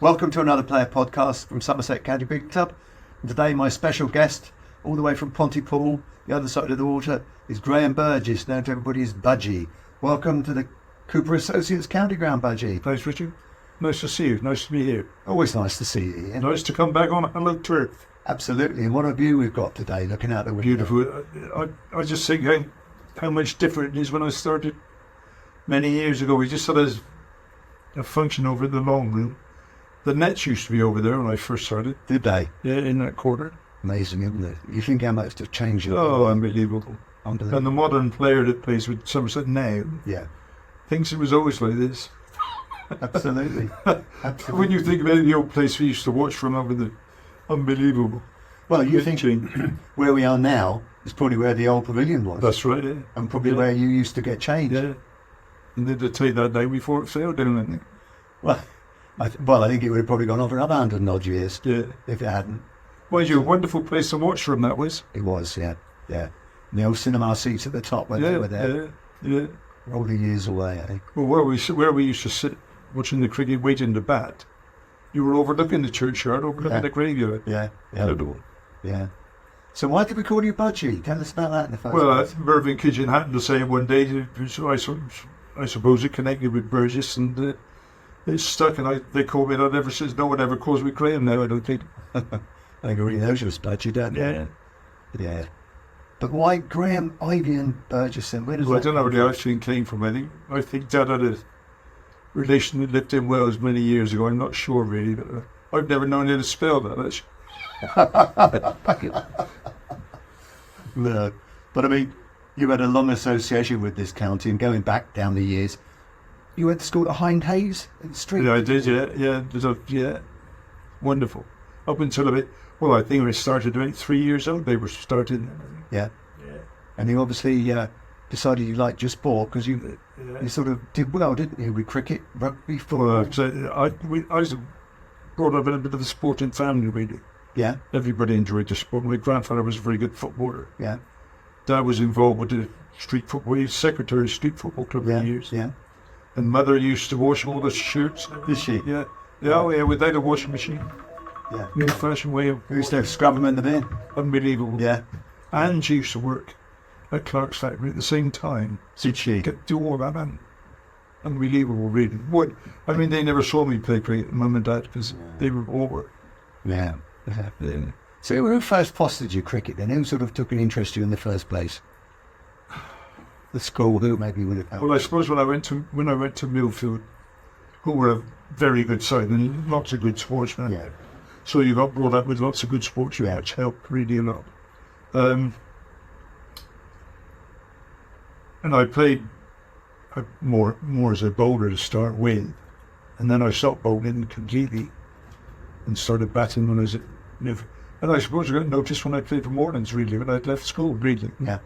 Welcome to another player podcast from Somerset County Cricket Club. And today my special guest, all the way from Pontypool, the other side of the water, is Graham Burgess, known to everybody as Budgie. Welcome to the Cooper Associates County Ground, Budgie. Thanks, Richard. Nice to see you. Nice to be here. Always nice to see you, Ian. Nice to come back on Hello Turf. Absolutely. And what a view we've got today, looking out the window. Beautiful. I just think how much different it is when I started many years ago. We just had a function over at the long room. The nets used to be over there when I first started. Did they? Yeah, in that corner. Amazing, isn't it? You think how much they've changed. Oh, unbelievable. And the modern player that plays with Somerset now thinks it was always like this. Absolutely. Absolutely. When you think about the old place we used to watch from over the unbelievable. Well, you think where we are now is probably where the old pavilion was. That's right, yeah. And probably where you used to get changed. Yeah. And they'd take that day before it failed, didn't they? Well, I think it would have probably gone on for another 100 and odd years if it hadn't. Well, you a wonderful place to watch from, that was. It was, yeah. And the old cinema seats at the top when they were there. Yeah. Rolling years away, I think. Well, where we used to sit watching the cricket, waiting to bat, you were overlooking the churchyard, overlooking the graveyard. Yeah. So why did we call you Budgie? Tell us about that in the first place. Well, Mervyn Kitchen happened to say one day, so I suppose it connected with Burgess, and it's stuck, and they call me that ever since. No one ever calls me Graham now, I don't think. I think everybody knows you as Budgie, don't you? Yeah. But why Graham, Ivy and Burgess, and where does that I don't know where the Ivy came from. I think Dad had a relation that lived in Wales many years ago. I'm not sure really, but I've never known how to spell that, actually. No. But I mean, you had a long association with this county, and going back down the years, you went to school at Hind Hayes in the street. Yeah, I did, yeah. Wonderful. Up until I think I started about 3 years old. They were starting. Yeah. And you obviously decided you liked your sport because you sort of did well, didn't you, with cricket, rugby, football? I was brought up in a bit of a sporting family, really. Yeah. Everybody enjoyed the sport. My grandfather was a very good footballer. Yeah. Dad was involved with the street football. He was secretary of the street football club for years. Yeah. And Mother used to wash all the shirts. Did she? Yeah, without a washing machine. Yeah. New fashion way of... We used to scrub them in the bin. Unbelievable. Yeah. And she used to work at Clark's factory at the same time. Did she? Do all that, man. Unbelievable, really. They never saw me play cricket, Mum and Dad, because they were over. Yeah. So who first fostered you cricket then? Who sort of took an interest in you in the first place? The school, who maybe would have helped? Well, I suppose when I went to Millfield, who were a very good side and lots of good sportsmen. Yeah. So you got brought up with lots of good sports, which helped really a lot. And I played more as a bowler to start with, and then I stopped bowling completely and started batting when I was at Millfield. And I suppose I got noticed when I played for Morlands, really, when I'd left school, really. Yeah.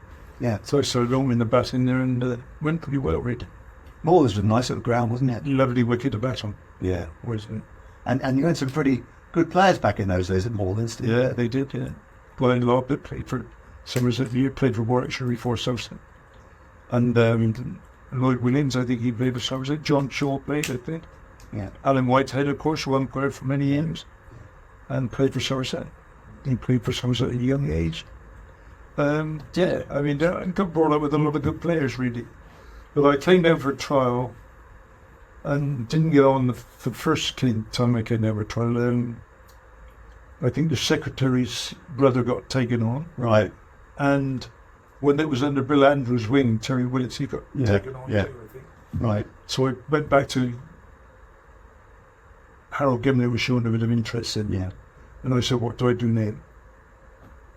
So I started roaming the bat in there and went pretty well, really. Morlands was a nice little ground, wasn't it? Lovely wicket to bat on. Yeah. Wasn't it? And you had some pretty good players back in those days at Morlands, didn't you? Yeah, they did, yeah. Blind Lobbit played for Somerset, played for Warwickshire before Somerset. And Lloyd Williams, I think he played for Somerset. John Shaw played, I think. Yeah. Alan Whitehead, of course, who umpired for many years and played for Somerset. He played for Somerset at a young age. I got brought up with a lot of good players, really. But I came down for a trial and didn't get on the first time I came down for a trial. I think the secretary's brother got taken on. Right. And when it was under Bill Andrews' wing, Terry Willits, he got taken on too, I think. Right. So I went back to Harold Gimley, was showing a bit of interest in. Yeah. And I said, what do I do now?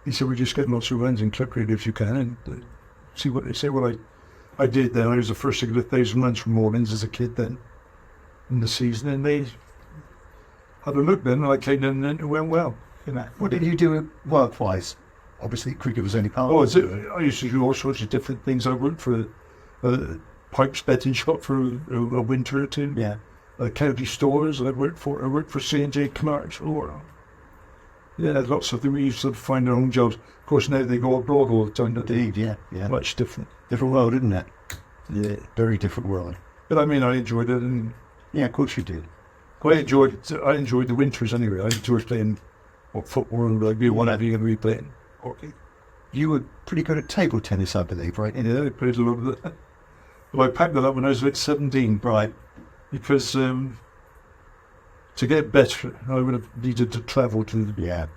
He said, we just get lots of runs in clip cricket if you can, and see what they say. Well, I did then. I was the first to get 1,000 runs from Morlands as a kid then in the season, and they had a look then, and I came in and it went well. What did you do work-wise? Obviously, cricket was only part of it. I used to do all sorts of different things. I worked for a pipes betting shop for a winter or two. Yeah. County stores. I worked for C&J Clark's. Lots of them. We used to find their own jobs. Of course, now they go abroad all the time. Indeed, yeah. Much different. Different world, isn't it? Yeah. Very different world. But I enjoyed it. And yeah, of course you did. I enjoyed the winters anyway. I enjoyed playing football and rugby, whatever you're going to be playing. Hockey. You were pretty good at table tennis, I believe, right? Yeah, I played a lot of that. Well, I packed that up when I was about 17. Right. Because to get better, I would have needed to travel to the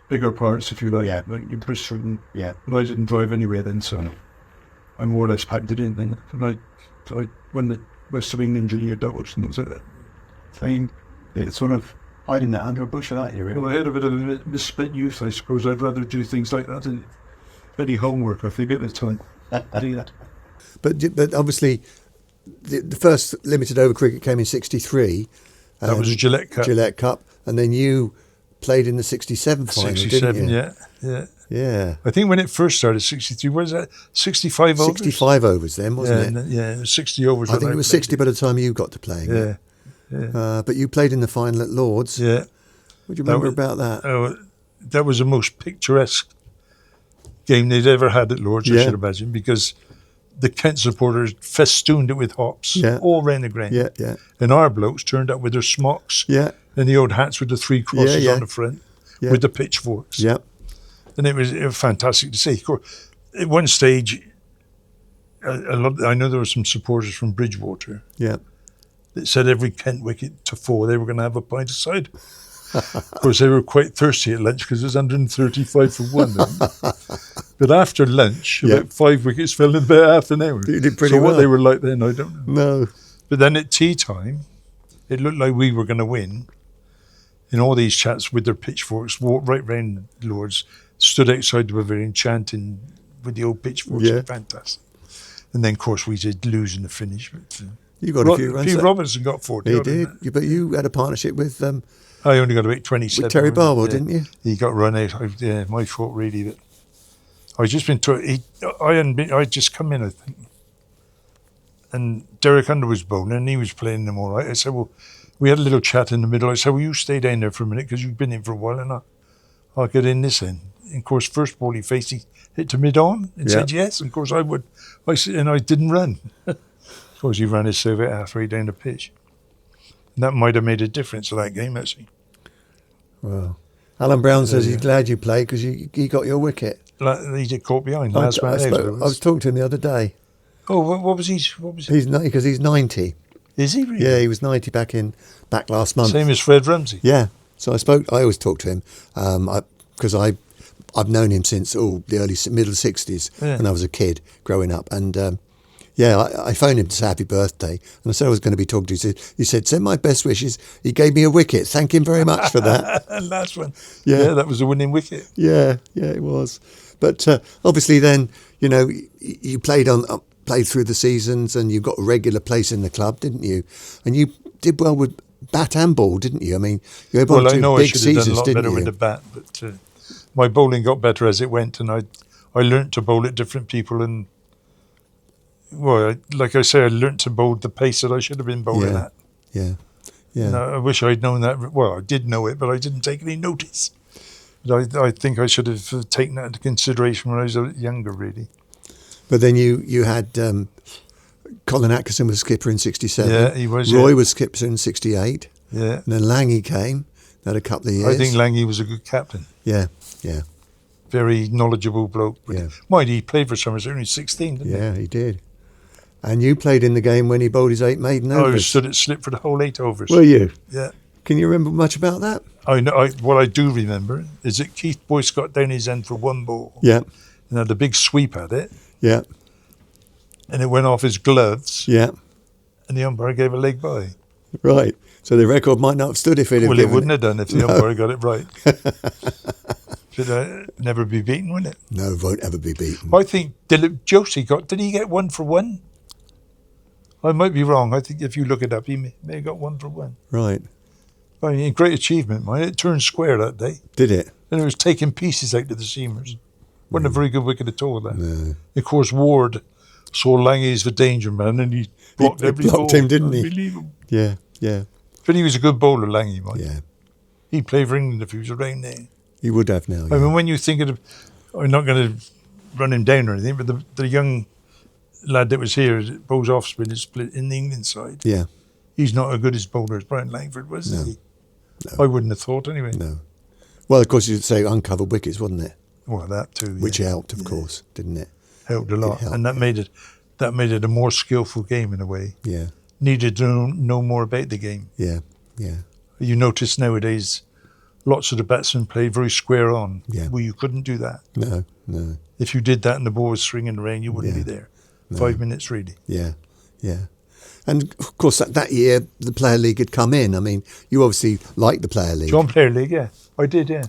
bigger parts, if you like. Yeah. Like in Bristol. Yeah. But I didn't drive anywhere then, so I more or less packed it in then. And I won the West of England junior doubles, and that was it. It's sort of hiding that under a bushel, aren't you, really? Well, I had a bit of a misspent youth, I suppose. I'd rather do things like that than any homework, I think, at the time. Do that. But obviously, the first limited over cricket came in '63. That was a Gillette Cup. Gillette Cup, and then you played in the '67 final, 67, didn't you? Yeah. I think when it first started, 63, what was that? 65 overs? 65 overs then, wasn't it? Yeah, it was 60 overs. I think it was 60 by the time you got to playing. Yeah. But you played in the final at Lords. Yeah. What do you remember about that? That was the most picturesque game they'd ever had at Lords, I should imagine, because the Kent supporters festooned it with hops all round the ground. Yeah. And our blokes turned up with their smocks and the old hats with the 3 crosses on the front with the pitchforks. Yeah. And it was fantastic to see. Of course, at one stage, I know there were some supporters from Bridgewater that said every Kent wicket to 4 they were going to have a pint of cider. Of course, they were quite thirsty at lunch because it was 135 for 1. But after lunch, about 5 wickets fell in about half an hour. You did pretty well. What they were like then, I don't know. No. But then at tea time, it looked like we were going to win. And all these chaps with their pitchforks walked right round Lords, stood outside the pavilion chanting with the old pitchforks. Fantastic. And then, of course, we did lose in the finish. But, you got a few runs. Robinson got 40. He did. But you had a partnership with... I only got about 27. With Terry Barwell, didn't you? He got run out. My fault, really. But I just been I'd just come in, I think. And Derek Under was bowling, and he was playing them all right. I said, well, we had a little chat in the middle. I said, well, you stay down there for a minute because you've been in for a while, and I'll get in this end. And of course, first ball he faced, he hit to mid-on and said yes. And of course, I would. And I didn't run. Of course, he ran his serve halfway down the pitch. And that might have made a difference to that game, actually. Well, Alan Brown says he's glad you played because he got your wicket. He did caught behind. I was talking to him the other day. Oh, what was he? He's 90. Is he really? Yeah, he was 90 back last month. Same as Fred Rumsey. Yeah. So I always talk to him because I've known him since the middle 60s when I was a kid growing up. And I phoned him to say happy birthday. And I said I was going to be talking to him. He said, send my best wishes. He gave me a wicket. Thank him very much for that. Last one. Yeah, that was the winning wicket. Yeah, it was. But obviously then, you played through the seasons and you got a regular place in the club, didn't you? And you did well with bat and ball, didn't you? I mean, you were able to do big seasons, didn't you? I know I should have done a lot better with the bat, but my bowling got better as it went, and I learnt to bowl at different people, and like I say, I learnt to bowl the pace that I should have been bowling at. Yeah. And I wish I'd known that. Well, I did know it, but I didn't take any notice. But I think I should have taken that into consideration when I was younger, really. But then you had Colin Atkinson was skipper in '67. Yeah, he was. Roy was skipper in '68. Yeah. And then Langy came. Had a couple of years. I think Langy was a good captain. Yeah. Very knowledgeable bloke. Mind, he played for Somerset when he was 16, didn't he? Yeah, he did. And you played in the game when he bowled his 8 maiden overs. I stood at slip for the whole 8 overs. Were you? Yeah. Can you remember much about that? I know. What I do remember is that Keith Boyce got down his end for 1 ball. Yeah. And had a big sweep at it. Yeah. And it went off his gloves. Yeah. And the umpire gave a leg by. Right. So the record might not have stood if it had it wouldn't have done if the umpire got it right. Should never be beaten, wouldn't it? No, won't ever be beaten. I think Josie did he get 1 for 1? I might be wrong. I think if you look it up, he may have got 1 for 1. Right. I mean, great achievement, mate. It turned square that day. Did it? And it was taking pieces out of the seamers. Wasn't a very good wicket at all, that. No. Of course, Ward saw Langy as the danger man, and he blocked every ball. Blocked him, didn't he? Unbelievable. Yeah. But he was a good bowler, Langy, mate. Yeah. He'd play for England if he was around there. He would have now. I mean, when you think of, I'm not going to run him down or anything, but the young lad that was here, Bo's offspring, is split in the England side. Yeah. he's not as good as bowler as Brian Langford, was No. he? No. I wouldn't have thought anyway. No. Well, of course, you'd say uncovered wickets, wasn't it? Well, that too. Which yeah. helped, of course, didn't it? Helped a lot, helped, and that made it a more skillful game in a way. Yeah. Needed to know more about the game. Yeah. Yeah. You notice nowadays, lots of the batsmen play very square on. Yeah. Well, you couldn't do that. No. No. If you did that and the ball was swinging around, you wouldn't Yeah. be there. No. 5 minutes really. Yeah. Yeah. And of course, that year the Player League had come in. I mean, you obviously liked the Player League. John Player League, yeah, I did, yeah.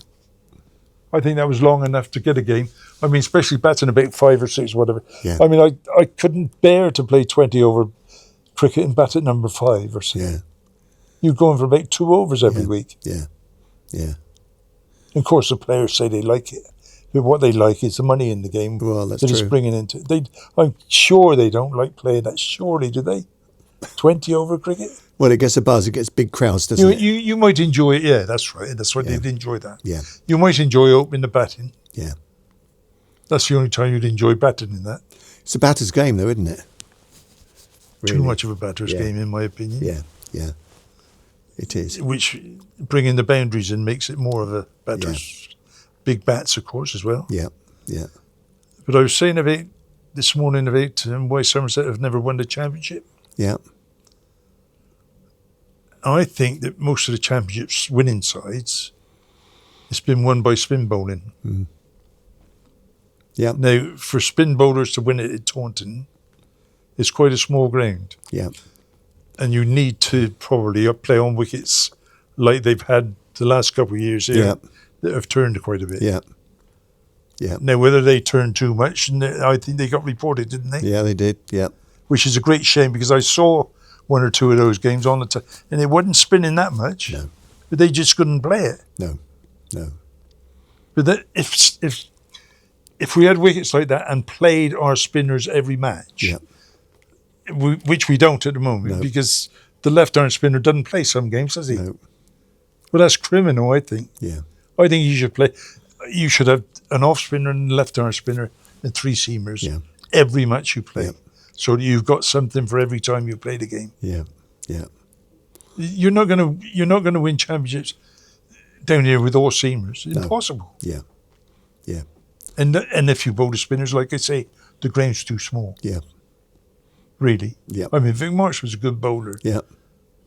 I think that was long enough to get a game. I mean, especially batting about 5 or 6, whatever. Yeah. I mean, I couldn't bear to play 20 over cricket and bat at number 5 or 6. Yeah. You're going for about 2 overs every week. Yeah. Yeah. Of course, the players say they like it. But what they like is the money in the game. Well, that's that true. it's bringing into. I'm sure they don't like playing that. Surely, do they? 20 over cricket? Well, it gets a buzz. It gets big crowds, doesn't it? You might enjoy it. Yeah, that's right. That's right. Yeah. They'd enjoy that. Yeah. You might enjoy opening the batting. Yeah. That's the only time you'd enjoy batting in that. It's a batter's game, though, isn't it? Too Really? much of a batter's Yeah. game, in my opinion. Yeah. Yeah. It is. Which, bringing the boundaries in makes it more of a batter's big bats, of course, as well. Yeah. Yeah. But I was saying about this morning about why Somerset have never won the championship. Yeah. I think that most of the championships winning sides, it's been won by spin bowling. Mm. Yeah. Now, for spin bowlers to win it at Taunton, it's quite a small ground. Yeah. And you need to probably play on wickets like they've had the last couple of years here Yeah. that have turned quite a bit. Yeah. Yeah. Now, whether they turned too much, and I think they got reported, didn't they? Yeah, they did. Yeah. Which is a great shame because I saw 1 or 2 of those games on the and it wasn't spinning that much. No. But they just couldn't play it. No. No. But that, if we had wickets like that and played our spinners every match, Yeah. which we don't at the moment, No. because the left-arm spinner doesn't play some games, does he? No. Well, that's criminal, I think. Yeah. I think you should play. You should have an off spinner and a left-arm spinner and 3 seamers Yeah. every match you play, Yeah. so that you've got something for every time you play the game. Yeah. Yeah. You're not gonna win championships down here with all seamers. No. Impossible. Yeah. Yeah. And if you bowl the spinners, like I say, the ground's too small. Yeah. Really. Yeah. I mean, Vic Marsh was a good bowler, Yeah.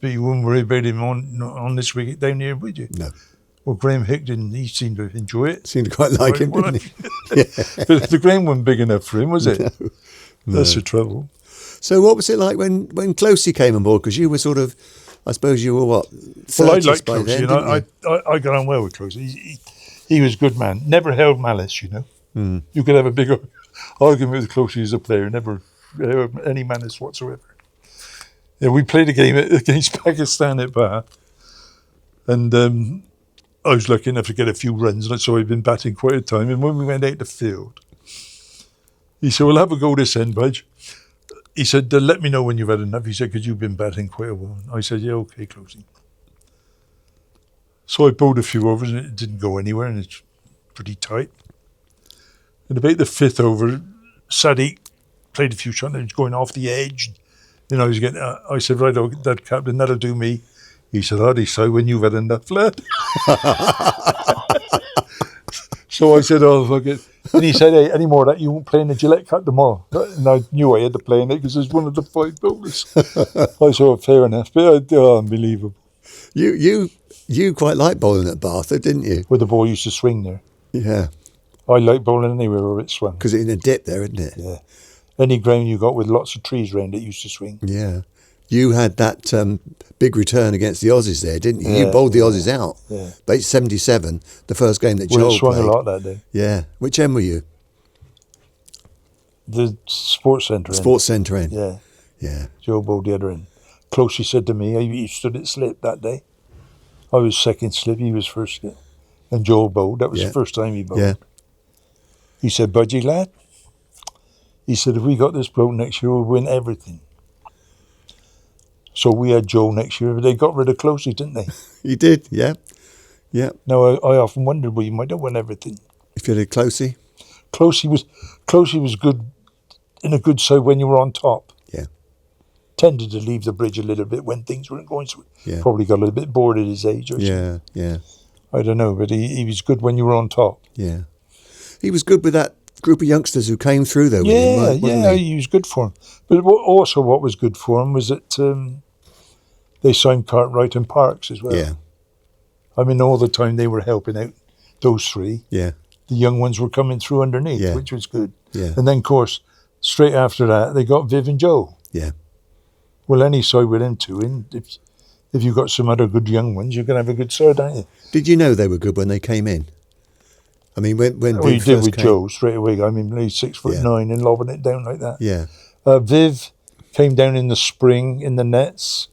but you wouldn't worry about him on this wicket down here, would you? No. Well, Graham Hickton, he seemed to enjoy it. Seemed to quite like him, Well, didn't he? But the ground wasn't big enough for him, was it? No. That's the trouble. So what was it like when Closey came on board? Because you were sort of, I suppose you were what? Well, I 30s liked by Closey, then, and didn't you? I got on well with Closey. He was a good man. Never held malice, you know. Mm. You could have a big argument with Closey as a player, never held any malice whatsoever. Yeah, we played a game against Pakistan at Bath, and I was lucky enough to get a few runs, and so I'd been batting quite a time. And when we went out the field, he said, "We'll have a go this end, Budge." He said, "Let me know when you've had enough." He said, "Because you've been batting quite a while." I said, "Yeah, okay, Closey." So I bowled a few overs, and it didn't go anywhere, and it's pretty tight. And about the 5th over, Sadiq played a few shots, and it was going off the edge. You know, I said, "Right, that captain, that'll do me." He said, "I'll decide when you've had enough, lad." So I said, "Oh, fuck it." And he said, "Hey, any more of that, you won't play in the Gillette Cup tomorrow." And I knew I had to play in it because it was one of the 5 bowlers. I said, "Oh, fair enough." But unbelievable. You quite liked bowling at Bath, though, didn't you? Where the ball used to swing there. Yeah. I like bowling anywhere where it swung. Because it's in a dip there, isn't it? Yeah. Any ground you got with lots of trees round it used to swing. Yeah. You had that big return against the Aussies there, didn't you? Yeah, You bowled the Aussies out. Yeah. But it's 77, the first game that Well, Joel it swung played. a lot that day. Yeah. Which end were you? The sports centre end. Sports centre end. Yeah. Yeah. Joe bowled the other end. Closey said to me, he stood at slip that day. I was second slip, he was first slip. And Joel bowled. That was Yeah. the first time he bowled. Yeah. He said, "Budgie, lad," he said, "if we got this bloke next year, we'll win everything." So we had Joel next year, but they got rid of Closey, didn't they? You did, yeah. Yeah. Now, I often wondered, well, you might have won everything. If you had Closey. Closey was good in a good side when you were on top. Yeah. tended to leave the bridge a little bit when things weren't going so. Yeah. Probably got a little bit bored at his age or something. Yeah. I don't know, but he was good when you were on top. Yeah. He was good with that group of youngsters who came through there with him, wasn't he? He was good for him. But also what was good for him was that they signed Cartwright and Parks as well. Yeah. I mean, all the time they were helping out those three. Yeah. The young ones were coming through underneath, Yeah. which was good. Yeah. And then, of course, straight after that, they got Viv and Joe. Yeah. Well, any side with them two in, if you've got some other good young ones, you're going to have a good side, aren't you? Did you know they were good when they came in? I mean, when We Viv did first with came, Joe straight away. I mean, he's 6'9" and lobbing it down like that. Yeah. Viv came down in the spring in the nets,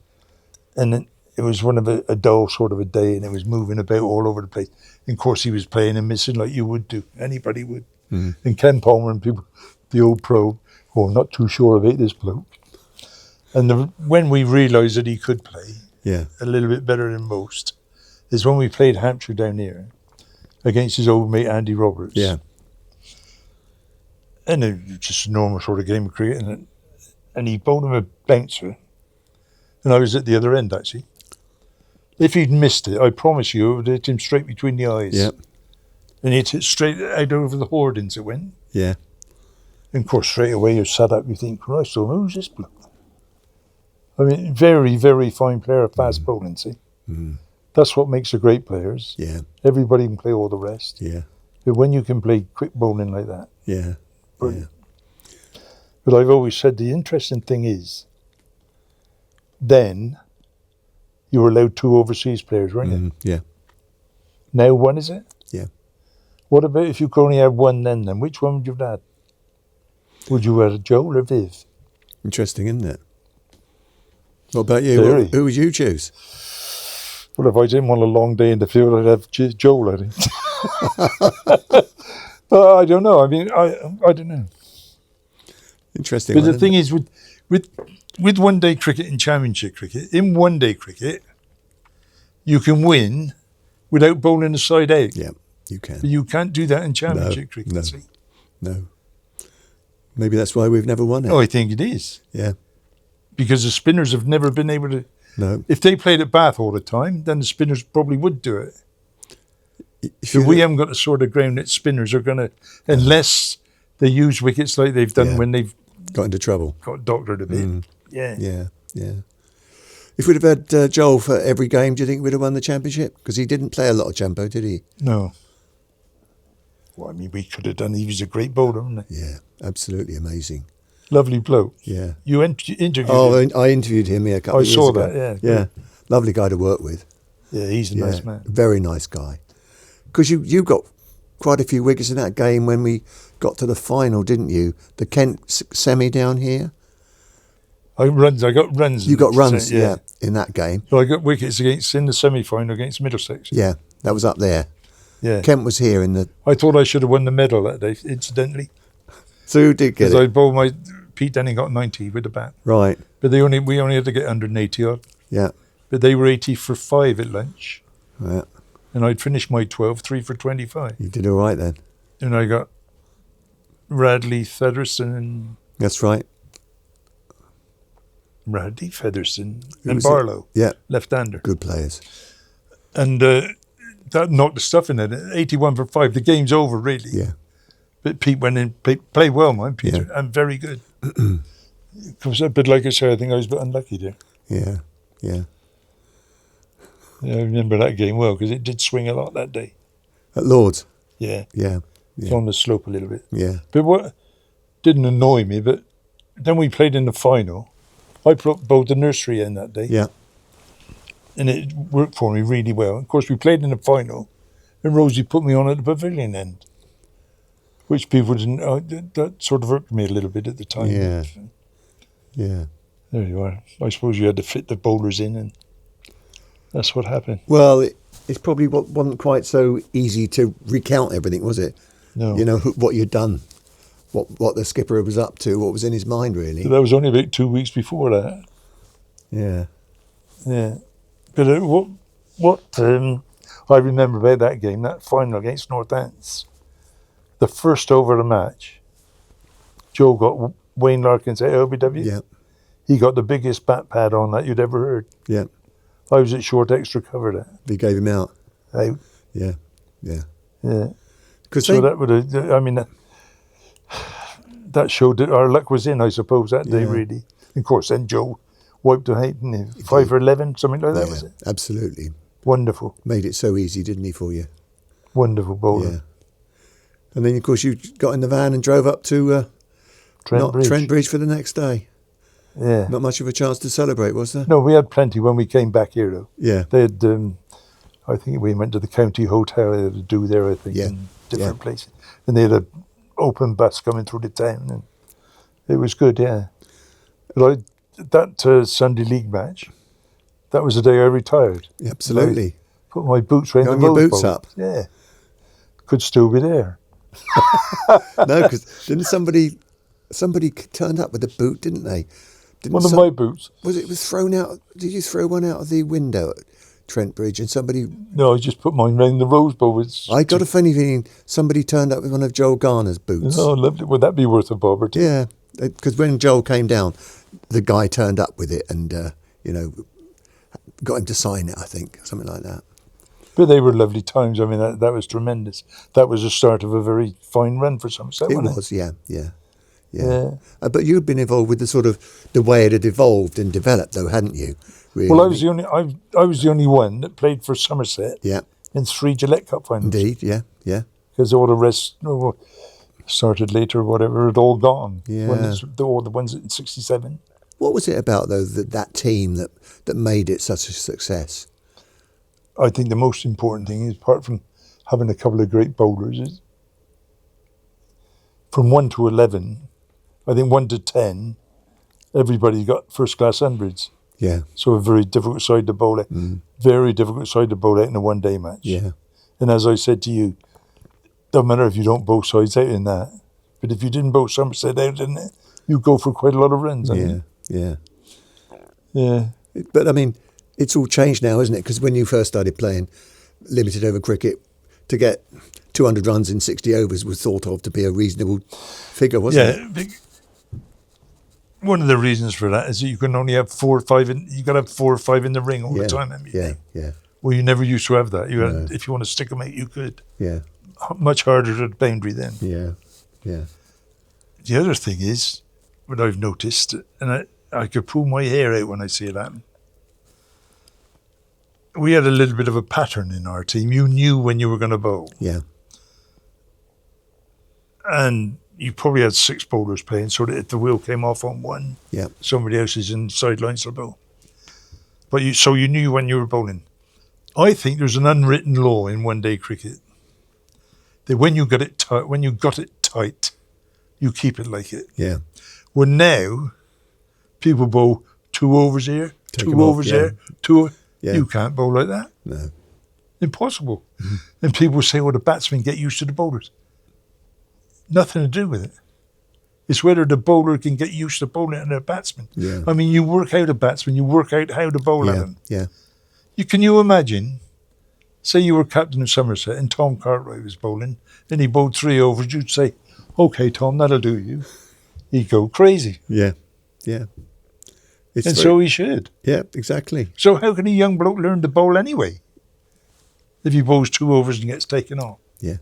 and it was one of a dull sort of a day, and it was moving about all over the place. And of course, he was playing and missing like you would do. Anybody would. Mm. And Ken Palmer and people, the old pro, well, I'm not too sure about this bloke. And when we realised that he could play Yeah. a little bit better than most, is when we played Hampshire down here against his old mate Andy Roberts. Yeah. And it was just a normal sort of game of cricket. And he bowled him a bouncer. And I was at the other end, actually. If he'd missed it, I promise you, it would hit him straight between the eyes. Yeah. And it hit straight out over the hoardings it went. Yeah. And of course, straight away you're sat up, you think, Christ, who's this bloke? I mean, very, very fine player, fast bowling, see? Mm. That's what makes the great players. Yeah. Everybody can play all the rest. Yeah. But when you can play quick bowling like that, Yeah. brilliant. But I've always said the interesting thing is, then you were allowed 2 overseas players, weren't you? Mm. Yeah. Now one, is it? Yeah. What about if you could only have one then? Which one would you have had? Would you have had Joel or Viv? Interesting, isn't it? What about you? Very. Who would you choose? Well, if I didn't want a long day in the field, I'd have Joel, I think. But I don't know. I mean, I don't know. Interesting. But the thing is, with one-day cricket and championship cricket, in one-day cricket, you can win without bowling a side out. Yeah, you can. But you can't do that in championship cricket. no. See? No. Maybe that's why we've never won it. Oh, I think it is. Yeah. Because the spinners have never been able to... No. If they played at Bath all the time, then the spinners probably would do it. If But you we look- haven't got the sort of ground that spinners are going to... Unless they use wickets like they've done Yeah. when they've got into trouble. got doctored a bit. Mm. Yeah. Yeah. Yeah. If we'd have had Joel for every game, do you think we'd have won the championship? Because he didn't play a lot of Champo, did he? No. Well, I mean, we could have done... He was a great bowler, wasn't he? Yeah. Absolutely amazing. Lovely bloke. Yeah. You interviewed Oh, him. I interviewed him a couple I of years saw ago. that, yeah. Yeah. Lovely guy to work with. Yeah, he's a Yeah. nice man. Very nice guy. Because you got quite a few wickets in that game when we got to the final, didn't you? The Kent semi down here. I got runs. You got runs, yeah, in that game. So I got wickets in the semi-final against Middlesex. Yeah, that was up there. Yeah. Kent was here in the... I thought I should have won the medal that day, incidentally. So who did get Because it? I bowled my... Pete Denning got 90 with the bat. Right, But we only had to get 180 odd. yeah. But they were 80 for 5 at lunch. Yeah, And I'd finished my 12, 3 for 25. you did all right then. And I got Radley, Featherston and... That's right. Radley, Featherston Who and was it? Barlow, Yeah, left-hander. good players. And that knocked the stuff in it. 81 for 5. The game's over, really. Yeah, But Pete went in, played well, man, Peter, and very good. But like I say, I think I was a bit unlucky there. yeah, yeah. Yeah, I remember that game well, because it did swing a lot that day. At Lord's. Yeah, Yeah, it's yeah, on the slope a little bit. yeah. But what didn't annoy me, but then we played in the final. I bowled the nursery in that day, Yeah, and it worked for me really well. Of course, we played in the final, and Rosie put me on at the pavilion end, which people didn't... that sort of irked me a little bit at the time. Yeah. yeah. There you are. I suppose you had to fit the bowlers in, and that's what happened. Well, it's probably wasn't quite so easy to recount everything, was it? No. You know, what you'd done, what the skipper was up to, what was in his mind, really. That was only about 2 weeks before that. Yeah. Yeah. But what I remember about that game, that final against Northants, the first over of the match, Joe got Wayne Larkins at LBW. Yeah. He got the biggest bat pad on that you'd ever heard. Yeah. I was at short extra cover that. They gave him out. Out. Yeah. Yeah. Yeah. Because So that would have, I mean, that showed that our luck was in, I suppose, that day, Yeah. really. Of course, then Joe wiped the height, didn't he? 5 or 11, something like that, was it? Absolutely. Wonderful. Made it so easy, didn't he, for you? Wonderful bowler. Yeah. And then, of course, you got in the van and drove up to Trent Bridge for the next day. Yeah. Not much of a chance to celebrate, was there? No, we had plenty when we came back here, though. Yeah. They had, I think we went to the county hotel. They had to do there, I think, Yeah. in different places. And they had an open bus coming through the town. And it was good, yeah. But that Sunday league match, that was the day I retired. Absolutely. Put my boots round Hung the your Rose boots Bowl. up. Yeah. Could still be there. No, because didn't somebody turned up with a boot, didn't they? Didn't One of my boots. was thrown out? Did you throw one out of the window at Trent Bridge and somebody? No, I just put mine round the Rose Bowl. I got a funny feeling somebody turned up with one of Joel Garner's boots. Oh, lovely. Would that be worth a bobber? Yeah, because when Joel came down, the guy turned up with it and got him to sign it. I think something like that. But they were lovely times. I mean, that was tremendous. That was the start of a very fine run for Somerset, It wasn't was, yeah. Yeah. But you'd been involved with the way it had evolved and developed, though, hadn't you? Really? Well, I was the only one that played for Somerset Yeah, in 3 Gillette Cup finals. indeed. Yeah. Because all the rest started later or whatever, had all gone. Yeah. All the ones in 67. What was it about though that team that made it such a success? I think the most important thing is, apart from having a couple of great bowlers, is from 1 to 11, I think 1 to 10, everybody got first class hundreds. Yeah, So a very difficult side to bowl out. Very difficult side to bowl out in a one-day match. yeah, And as I said to you, doesn't matter if you don't bowl sides out in that. But if you didn't bowl Somerset out in it, you go for quite a lot of runs. yeah. Yeah. But I mean, it's all changed now, isn't it? Because when you first started playing limited over cricket, to get 200 runs in 60 overs was thought of to be a reasonable figure, wasn't it? One of the reasons for that is that you can only have 4 or 5 you got to have 4 or 5 in the ring all the time. Yeah. Well, you never used to have that. You had, No. if you want to stick them out, you could. Yeah, Much harder at the boundary then. yeah. The other thing is, what I've noticed, and I could pull my hair out when I see it happen. We had a little bit of a pattern in our team. You knew when you were going to bowl. Yeah, And you probably had 6 bowlers playing, so that if the wheel came off on one, yeah, somebody else is in sidelines to bowl. But you knew when you were bowling. I think there's an unwritten law in one-day cricket that when you got it tight, you keep it like it. yeah. Well, now people bowl 2 overs here, Take 2 them off, overs yeah. there, 2. Yeah. You can't bowl like that. No. Impossible. And people say, well, the batsmen get used to the bowlers. Nothing to do with it. It's whether the bowler can get used to bowling and a batsman. Yeah. I mean, you work out a batsman, you work out how to bowl at him. Yeah. Can you imagine, say you were captain of Somerset and Tom Cartwright was bowling, and he bowled 3 overs, you'd say, okay, Tom, that'll do you. He'd go crazy. Yeah. So he should. Yeah, exactly. So how can a young bloke learn to bowl anyway? If he bowls 2 overs and gets taken off? Yeah.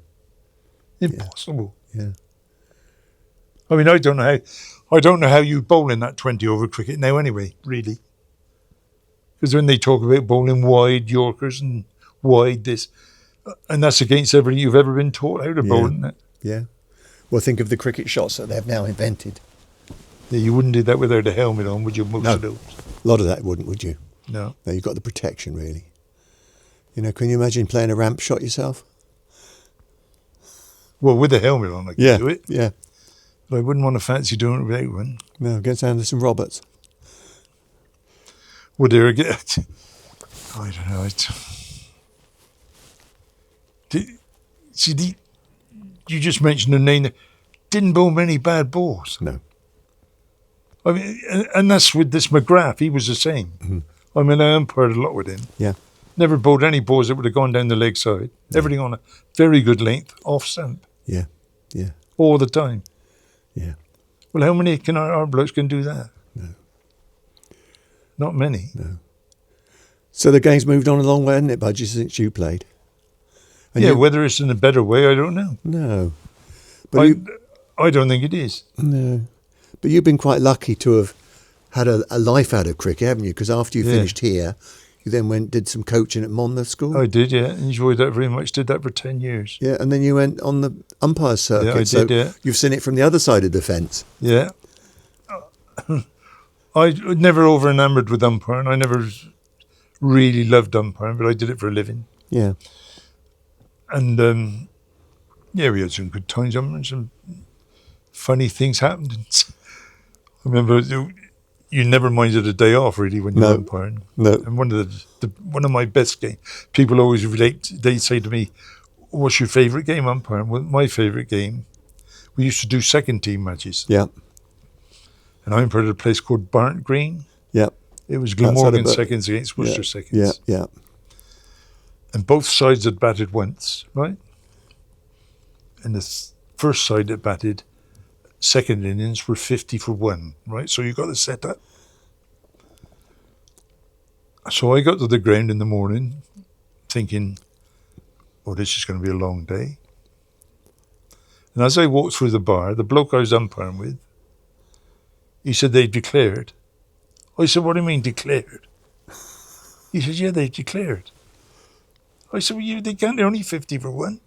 Impossible. Yeah. I mean, I don't know how you bowl in that 20 over cricket now anyway, really. Because when they talk about bowling wide Yorkers and wide this, and that's against everything you've ever been taught how to bowl, isn't it? Yeah. Well, think of the cricket shots that they've now invented. Yeah, you wouldn't do that without a helmet on, would you? Most No. of those. A lot of that wouldn't, would you? No. No, you've got the protection, really. Can you imagine playing a ramp shot yourself? Well, with a helmet on, I can do it. Yeah. But I wouldn't want to fancy doing it without one. No, against Anderson Roberts. Would there get? I don't know. You just mentioned a name that didn't bowl many bad balls. No. I mean, and that's with this McGrath. He was the same. Mm-hmm. I mean, I umpired a lot with him. Yeah. Never bowled any balls that would have gone down the leg side. Everything on a very good length, off stump, Yeah. all the time. Yeah. Well, how many our blokes can do that? No. Not many. No. So the game's moved on a long way, hasn't it, Budgie, since you played? And Yeah, you- whether it's in a better way, I don't know. No. But I don't think it is. no. But you've been quite lucky to have had a life out of cricket, haven't you? Because after you Yeah. finished here, you then did some coaching at Monmouth School. I did, yeah. Enjoyed that very much. Did that for 10 years. Yeah, and then you went on the umpires circuit. Yeah, I so did, yeah. You've seen it from the other side of the fence. Yeah. I never over enamoured with umpiring. I never really loved umpiring, but I did it for a living. Yeah. And yeah, we had some good times. Some funny things happened. I remember you never minded a day off really when you're No. umpiring. No. And one of my best games. People always relate. They say to me, "What's your favourite game umpiring?" Well, my favourite game. We used to do second team matches, Yeah. and I umpired at a place called Barnt Green. Yeah. It was Outside of Glamorgan Bur- seconds against Worcester seconds. Yeah. Yeah. And both sides had batted once, right? And the first side that batted, second innings were 50 for 1, right? So you got the setup. So I got to the ground in the morning thinking, oh, this is going to be a long day. And as I walked through the bar, the bloke I was umpiring with, he said they declared. I said, what do you mean declared? He said, yeah, they declared. I said, well, they can't, they're only 50 for 1.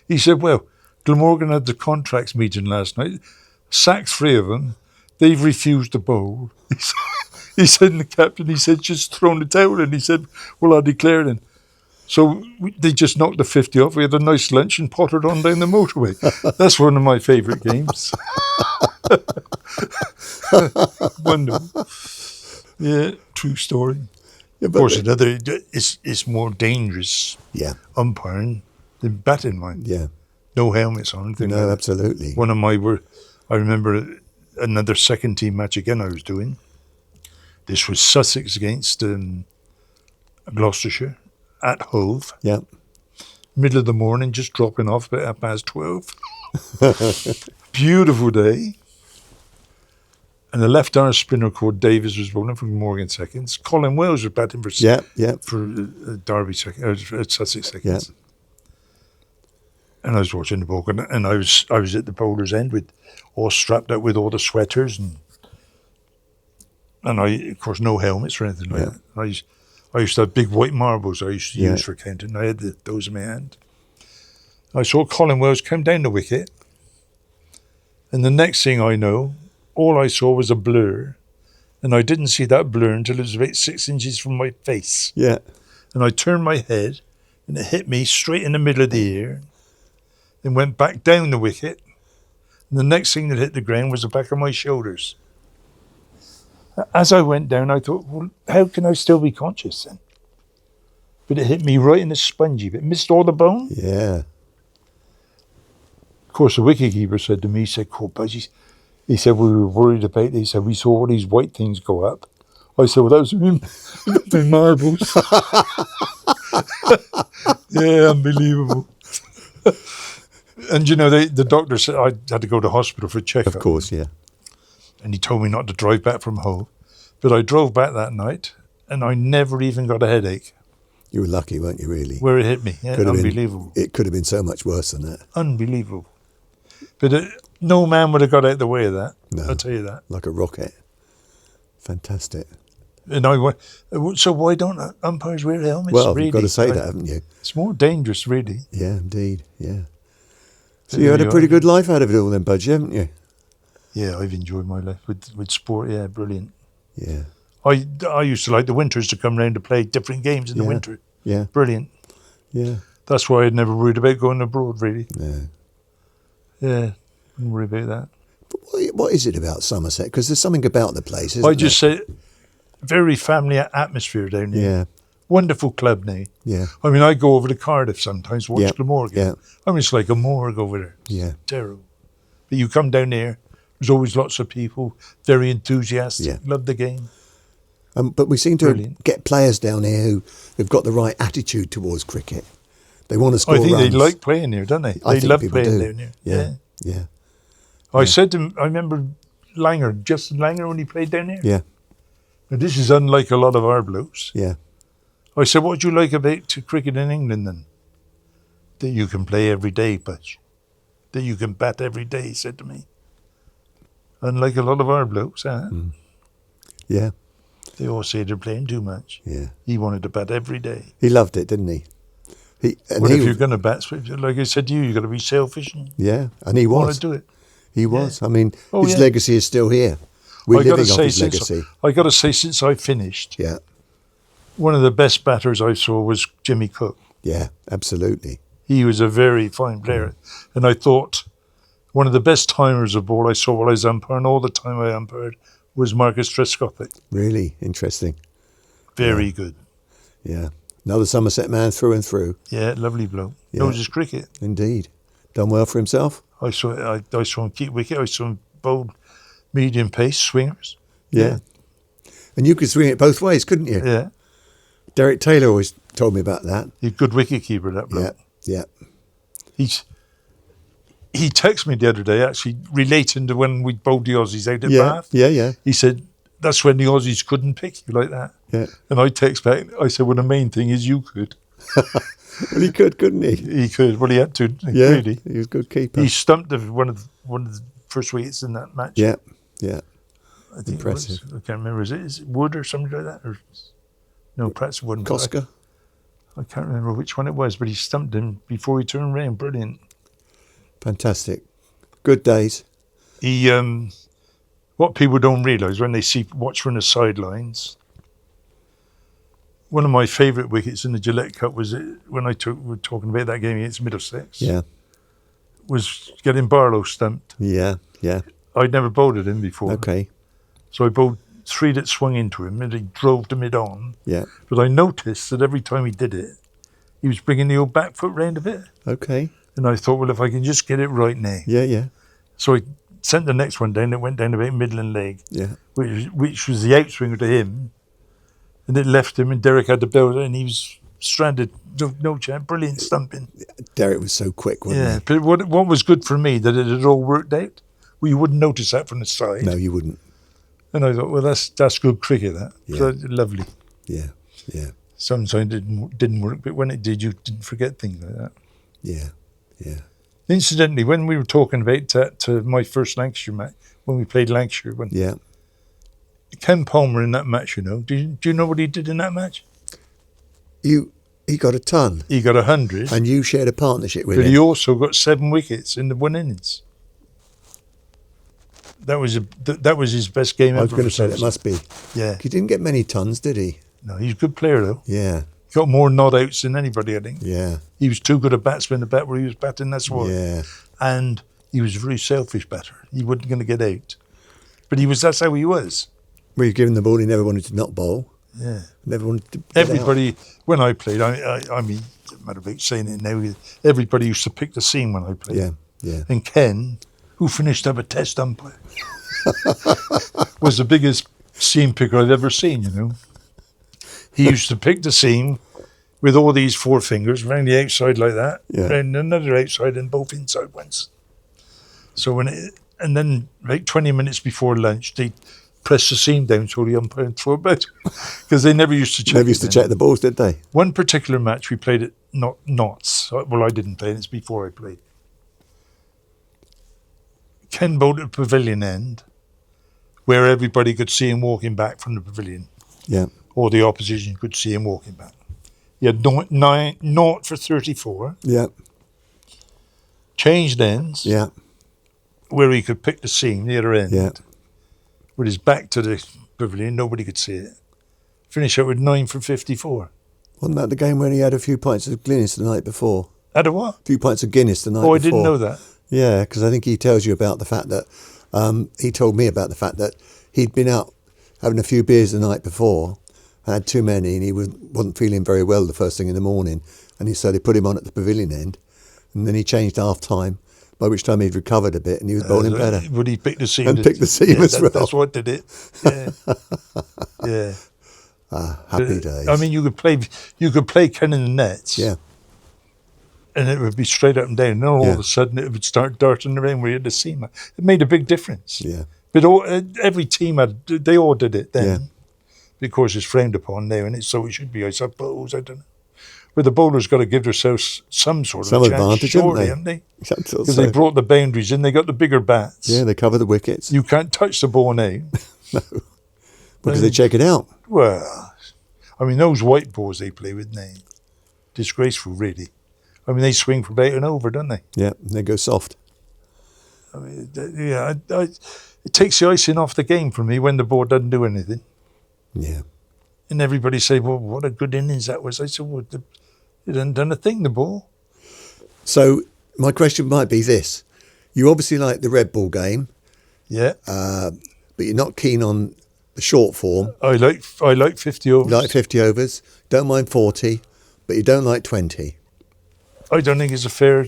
He said, well, Glamorgan had the contracts meeting last night, sacked 3 of them, they've refused to bowl. He said, and the captain, he said, just thrown the towel in. He said, well, I declared it. So they just knocked the 50 off. We had a nice lunch and pottered on down the motorway. That's one of my favourite games. Wonderful. Yeah, true story. Yeah, Of course, another it's more dangerous Yeah. umpiring than batting line. Yeah. No helmets on. things No, like that. absolutely. One of I remember another second team match again I was doing. This was Sussex against Gloucestershire at Hove. Yeah. Middle of the morning, just dropping off about 12:30. Beautiful day. And the left-arm spinner called Davis was bowling for Morgan seconds. Colin Wells was batting for Yeah. Yeah. Derby Sussex seconds. And I was watching the ball, and I was at the bowler's end with all strapped up with all the sweaters and I, of course, no helmets or anything like Yeah. that. I used to have big white marbles I used to Yeah. use for counting. I had those in my hand. I saw Colin Wells come down the wicket, and the next thing I know, all I saw was a blur, and I didn't see that blur until it was about 6 inches from my face. Yeah. And I turned my head, and it hit me straight in the middle of the ear, and went back down the wicket. And the next thing that hit the ground was the back of my shoulders. As I went down, I thought, well, how can I still be conscious then? But it hit me right in the spongy bit, missed all the bone. Yeah. Of course, the wicketkeeper said to me, he said, "Cool, Budgie." He said, we were worried about it. He said, we saw all these white things go up. I said, well, that was my marbles. Yeah, unbelievable. And, you know, the doctor said I had to go to hospital for a checkup. Of course. Yeah. And he told me not to drive back from home. But I drove back that night, and I never even got a headache You were lucky, weren't you? Really. where it hit me. Yeah, Could have been- unbelievable. It could have been so much worse than that. Unbelievable. But no man would have got out of the way of that. No. I'll tell you that. Like a rocket. Fantastic. And I went, so why don't umpires wear helmets? Well, really? you've got to say that, haven't you? It's more dangerous, really. Yeah, indeed. Yeah. So There you had you a pretty are. good life out of it all then, Budgie, haven't you? Yeah, I've enjoyed my life with sport. Yeah, brilliant. Yeah. I used to like the winters to come round to play different games in the Yeah. winter. Yeah. Brilliant. Yeah. That's why I'd never worried about going abroad, really. No. Yeah, didn't worry about that. But what is it about Somerset? Because there's something about the place, isn't I just there? say, very family atmosphere down here. Yeah. Wonderful club now. Yeah. I mean, I go over to Cardiff sometimes, watch Yeah, Glamorgan. yeah. I mean, it's like a morgue over there. Yeah. Terrible. But you come down here, there's always lots of people, very enthusiastic, Yeah. love the game. But we seem to Brilliant. get players down here who've got the right attitude towards cricket. They want to score I think runs. they like playing here, don't they? I They think love people playing do. down here. Yeah. Yeah. I said to him, I remember Justin Langer, when he played down here. Yeah. And this is unlike a lot of our blokes. Yeah. I said, what do you like about cricket in England then? That you can play every day, Butch. That you can bat every day, he said to me. Unlike a lot of our blokes, huh? Yeah. They all say they're playing too much. Yeah. He wanted to bat every day. He loved it, didn't he? Well, if you're going to bat, like I said to you, you've got to be selfish and and he want was. to do it. He was. I mean, Oh, his yeah. legacy is still here. We're living off his legacy. I got to say, since I finished, Yeah. one of the best batters I saw was Jimmy Cook. Yeah, absolutely. He was a very fine player. And I thought one of the best timers of ball I saw while I was umpiring, all the time I umpired, was Marcus Trescothick. Really interesting. Very good. Yeah. Another Somerset man through and through. Yeah, lovely bloke. Yeah. Knows his cricket. Indeed. Done well for himself. I saw him keep wicket. I saw him bowl medium pace swingers. Yeah. And you could swing it both ways, couldn't you? Yeah. Derek Taylor always told me about that. He's a good wicket keeper, that bloke. Yeah. He texted me the other day, actually, relating to when we bowled the Aussies out at Bath. Yeah. He said, that's when the Aussies couldn't pick you like that. Yeah. And I text back, I said, well, the main thing is you could. Well, he could, couldn't he? He could. Well, he had to, Yeah. really. He was a good keeper. He stumped one of the first wickets in that match. Yeah. I think Impressive. I can't remember. Is it Wood or something like that? Or no, perhaps it wasn't. Koska. I can't remember which one it was, but he stumped him before he turned round. Brilliant. Fantastic. Good days. He, what people don't realise when they watch from the sidelines, one of my favourite wickets in the Gillette Cup was when we're talking about that game against Middlesex. Yeah. Was getting Barlow stumped. Yeah. I'd never bowled at him before. Okay. So I bowled 3 that swung into him and he drove to mid-on. Yeah. But I noticed that every time he did it, he was bringing the old back foot round a bit. Okay. And I thought, well, if I can just get it right now. Yeah. So I sent the next one down. It went down about middling leg, Yeah. which was the outswinger to him. And it left him and Derek had to build it and he was stranded. No chance. Brilliant stumping. Derek was so quick, wasn't Yeah, but what was good for me, that it had all worked out. Well, you wouldn't notice that from the side. he? No, you wouldn't. And I thought, well, that's good cricket, that. Yeah. So, lovely. Yeah. Sometimes it didn't work, but when it did, you didn't forget things like that. Yeah. Incidentally, when we were talking about my first Lancashire match, when we played Lancashire, when Yeah. Ken Palmer in that match, do you know what he did in that match? He got a ton. He got 100, And you shared a partnership with but him. he also got 7 wickets in the 1 innings. That was his best game ever. I was going to for say that Somerset. must be. Yeah. He didn't get many tons, did he? No, he's a good player though. Yeah. He got more nod outs than anybody, I think. Yeah. He was too good a batsman to bat where he was batting, that's why. Yeah. And he was a very selfish batter. He wasn't going to get out. But that's how he was. Well, you give him the ball, he never wanted to not bowl. Yeah. Never wanted to get Everybody, when I played, I mean, it doesn't matter about saying it now, everybody used to pick the seam when I out. played. Yeah. And Ken, who finished up a test umpire, was the biggest seam picker I've ever seen, He used to pick the seam with all these 4 fingers around the outside like that, Yeah. around another outside and both inside ones. So and then like 20 minutes before lunch, they press the seam down so the umpire and throw it back. Because they never used to check Never used to check the balls, did they? One particular match we played at Notts. Well, I didn't play, it's before I played. Ken bowled at the pavilion end, where everybody could see him walking back from the pavilion, Yeah. or the opposition could see him walking back. He had 0 for 34, Yeah. changed ends, Yeah. where he could pick the seam, the other end, Yeah. with his back to the pavilion, nobody could see it. Finish up with 9 for 54. Wasn't that the game when he had a few pints of Guinness the night before? Had a what? A few pints of Guinness the night Oh, before. I didn't know that. Yeah, because I think he tells you about the fact that he told me about the fact that he'd been out having a few beers the night before, had too many, and he wasn't feeling very well the first thing in the morning. And so they put him on at the pavilion end, and then he changed half time, by which time he'd recovered a bit and he was bowling better. Would he pick the seam? And pick the seam as well. That's what did it. Yeah. Yeah. Happy days. I mean, you could play Ken in the nets. Yeah. And it would be straight up and down. And then all of a sudden it would start darting around where you had the seam. It made a big difference. Yeah. But every team they all did it then. Because it's frowned upon now, and so it should be, I suppose. I don't know. But the bowlers got to give themselves some sort of Some chance, advantage, surely, haven't haven't they? Because Because they brought the boundaries in, they got the bigger bats. yeah, they cover the wickets. You can't touch the ball now. Because they check it out. Well, I mean, those white balls they play with now, disgraceful, really. I mean, they swing for about and over, don't they? Yeah, they go soft. I mean, it takes the icing off the game for me when the ball doesn't do anything. Yeah. And everybody say, well, what a good innings that was. I said, well, it hasn't done a thing, the ball. So my question might be this. You obviously like the red ball game, Yeah. but you're not keen on the short form. I like 50 overs. You like 50 overs, don't mind 40, but you don't like 20. I don't think it's fair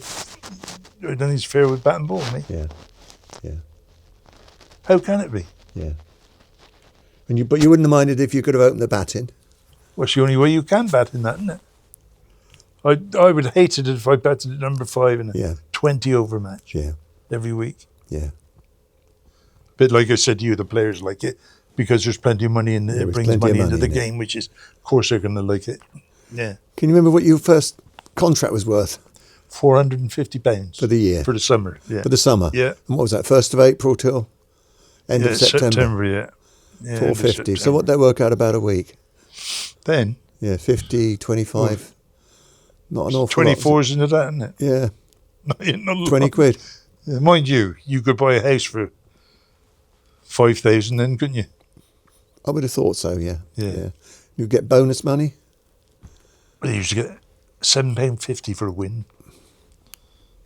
with bat and ball, mate. Yeah, yeah, How can it be? yeah. But you wouldn't have minded if you could have opened the batting. Well, it's the only way you can bat in that, isn't it? I would hate it if I batted at number 5 in a Yeah. 20 over match Yeah, every week. yeah. But like I said to you, the players like it because there's plenty of money in it. There It is brings plenty of money money into the in it. game, which is, of course, they're going to like it. Yeah. Can you remember what your first contract was worth £450 for the year? for the summer. Yeah. For the summer? Yeah. And what was that, 1st of April till end Yeah, of September? yeah. Yeah, end of 450. So September. what that work out about a week? Then Yeah, 50, 25. Not an awful lot. 24's into that, isn't it? Yeah, Not a 20 lot. quid. Yeah, mind you could buy a house for 5,000 then, couldn't you? I would have thought so, yeah. Yeah. You get bonus money? Well, you used to get £7.50 for a win.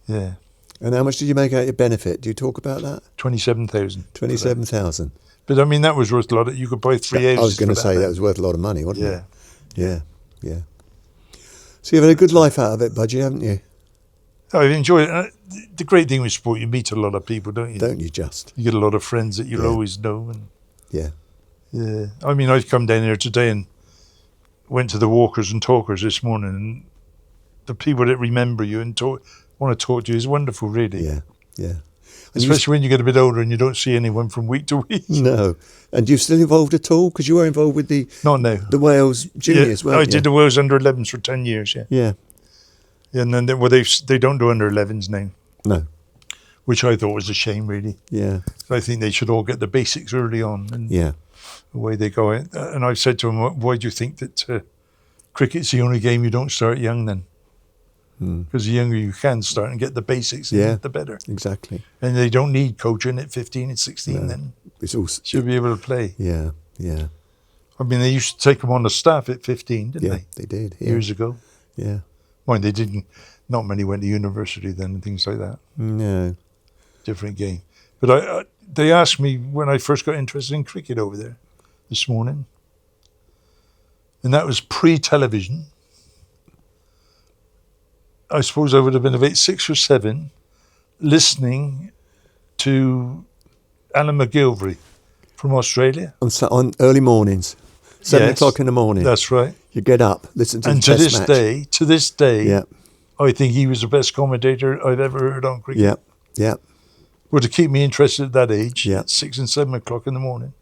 Yeah, And how much did you make out your benefit? Do you talk about that? 27,000. 27,000. But I mean, that was worth a lot. You could buy 3 houses. I was going to for say then. that was worth a lot of money, wasn't Yeah. it? Yeah, yeah. So you've had a good life out of it, Budgie, haven't you? I've enjoyed it. The great thing with sport, you meet a lot of people, don't you? Don't you just? You get a lot of friends that you'll Yeah. always know. And Yeah. yeah, I mean, I've come down here today and went to the walkers and talkers this morning, and the people that remember you and want to talk to you is wonderful, really. Yeah, yeah. And Especially when you get a bit older and you don't see anyone from week to week. no. And you're still involved at all? Because you were involved with the Not now. Wales juniors, weren't I you? did the Wales under 11s for 10 years, yeah. Yeah. And then they don't do under 11s now, No. which I thought was a shame, really. Yeah. I think they should all get the basics early on and Yeah. away they go. And I've said to them, why do you think that cricket's the only game you don't start young then? Because the younger you can start and get the basics, Yeah. the better. Exactly. And they don't need coaching at 15 and 16 then. It's all. Should be able to play. Yeah. Yeah. I mean, they used to take them on the staff at 15, didn't Yeah. they? They did. Yeah. Years ago. Yeah. Mind they didn't. Not many went to university then and things like that. No. Different game. But they asked me when I first got interested in cricket over there this morning. And that was pre-television. I suppose I would have been about 6 or 7 listening to Alan McGilvery from Australia. On early mornings, 7:00 Yes, in the morning. That's right. You get up, listen to And the to test match. to this day, Yeah. I think he was the best commentator I've ever heard on cricket. Yeah. Yeah. Well, to keep me interested at that age, Yeah. at 6 and 7 o'clock in the morning.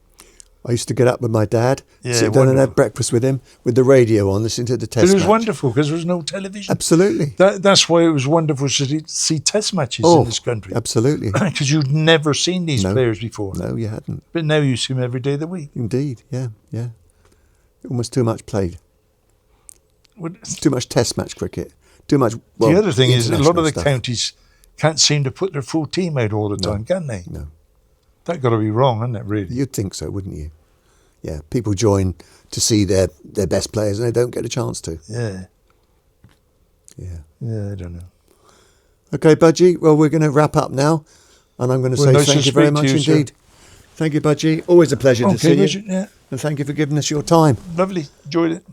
I used to get up with my dad, Yeah, sit down and wonderful. have breakfast with him, with the radio on, listening to the test But it was match. wonderful because there was no television. Absolutely. That's why it was wonderful to see test matches Oh, in this country. absolutely. Because you'd never seen these No. players before. No, you hadn't. But now you see them every day of the week. Indeed. Yeah. Yeah. Almost too much played. What- Too much test match cricket. Too much. Well, the other thing is, a lot of the international stuff. counties can't seem to put their full team out all the time, can they? No. That got to be wrong, isn't it, really? You'd think so, wouldn't you? Yeah. People join to see their best players and they don't get a chance to. Yeah. Yeah. Yeah, I don't know. Okay, Budgie. Well, we're going to wrap up now, and I'm going to Well, say nice thank to you very speak to much you, sir. indeed. Thank you, Budgie. Always a pleasure to see you, Richard, yeah. and thank you for giving us your time. Lovely. Enjoyed it.